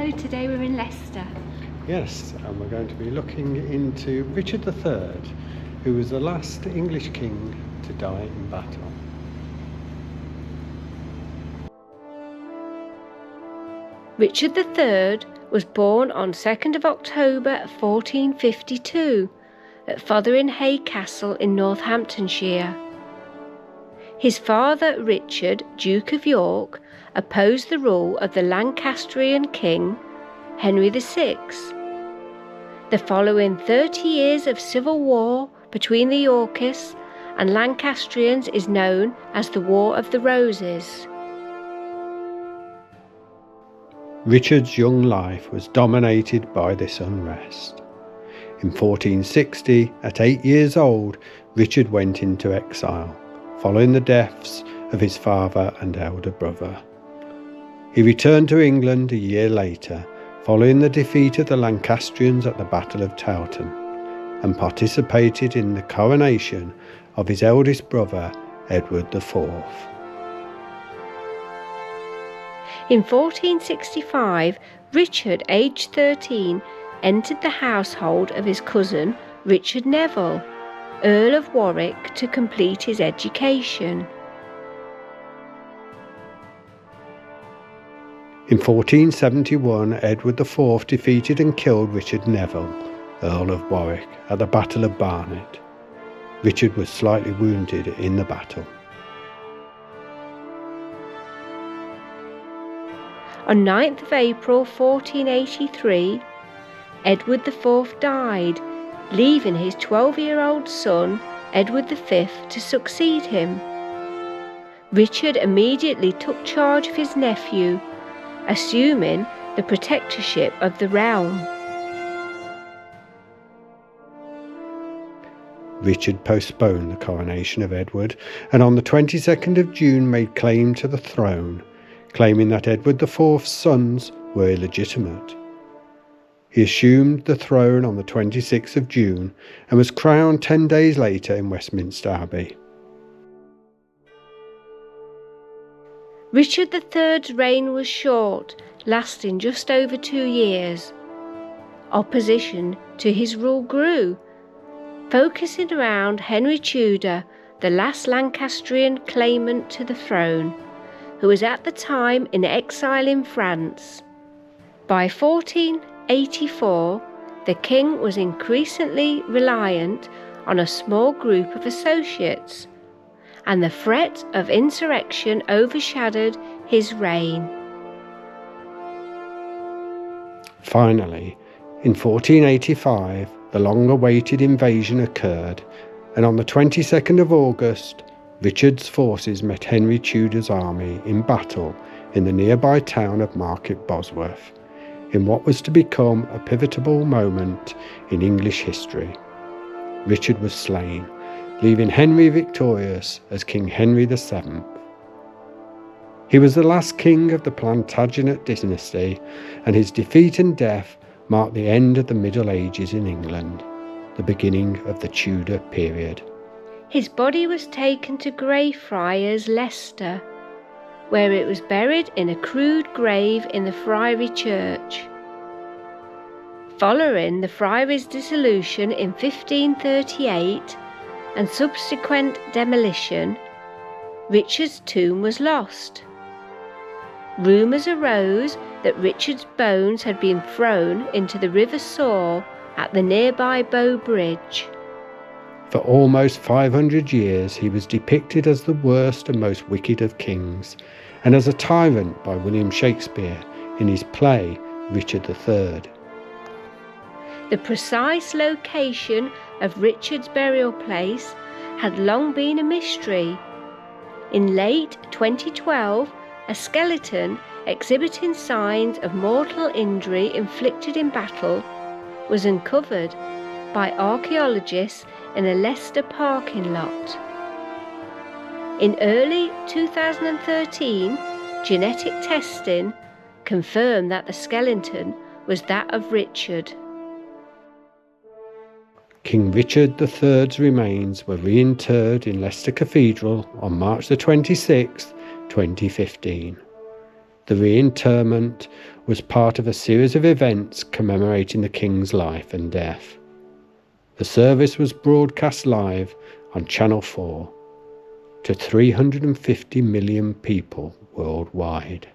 So today we're in Leicester. Yes, and we're going to be looking into Richard III, who was the last English king to die in battle. Richard III was born on 2nd of October 1452 at Fotheringhay Castle in Northamptonshire. His father Richard, Duke of York, opposed the rule of the Lancastrian king, Henry VI. The following 30 years of civil war between the Yorkists and Lancastrians is known as the War of the Roses. Richard's young life was dominated by this unrest. In 1460, at 8 years old, Richard went into exile, following the deaths of his father and elder brother. He returned to England a year later, following the defeat of the Lancastrians at the Battle of Towton, and participated in the coronation of his eldest brother, Edward IV. In 1465, Richard, aged 13, entered the household of his cousin Richard Neville, Earl of Warwick, to complete his education. In 1471, Edward IV defeated and killed Richard Neville, Earl of Warwick, at the Battle of Barnet. Richard was slightly wounded in the battle. On 9th of April 1483, Edward IV died, leaving his 12-year-old son, Edward V, to succeed him. Richard immediately took charge of his nephew, assuming the protectorship of the realm. Richard postponed the coronation of Edward, and on the 22nd of June made claim to the throne, claiming that Edward IV's sons were illegitimate. He assumed the throne on the 26th of June and was crowned 10 days later in Westminster Abbey. Richard III's reign was short, lasting just over 2 years. Opposition to his rule grew, focusing around Henry Tudor, the last Lancastrian claimant to the throne, who was at the time in exile in France. By 1484, the king was increasingly reliant on a small group of associates, and the threat of insurrection overshadowed his reign. Finally, in 1485, the long-awaited invasion occurred, and on the 22nd of August, Richard's forces met Henry Tudor's army in battle in the nearby town of Market Bosworth, in what was to become a pivotal moment in English history. Richard was slain, leaving Henry victorious as King Henry VII. He was the last king of the Plantagenet dynasty, and his defeat and death marked the end of the Middle Ages in England, the beginning of the Tudor period. His body was taken to Greyfriars, Leicester, where it was buried in a crude grave in the friary church. Following the friary's dissolution in 1538 and subsequent demolition, Richard's tomb was lost. Rumours arose that Richard's bones had been thrown into the River Soar at the nearby Bow Bridge. For almost 500 years he was depicted as the worst and most wicked of kings, and as a tyrant by William Shakespeare in his play Richard III. The precise location of Richard's burial place had long been a mystery. In late 2012, a skeleton exhibiting signs of mortal injury inflicted in battle was uncovered by archaeologists in a Leicester parking lot. In early 2013, genetic testing confirmed that the skeleton was that of Richard. King Richard III's remains were reinterred in Leicester Cathedral on March the 26th, 2015. The reinterment was part of a series of events commemorating the King's life and death. The service was broadcast live on Channel 4 to 350 million people worldwide.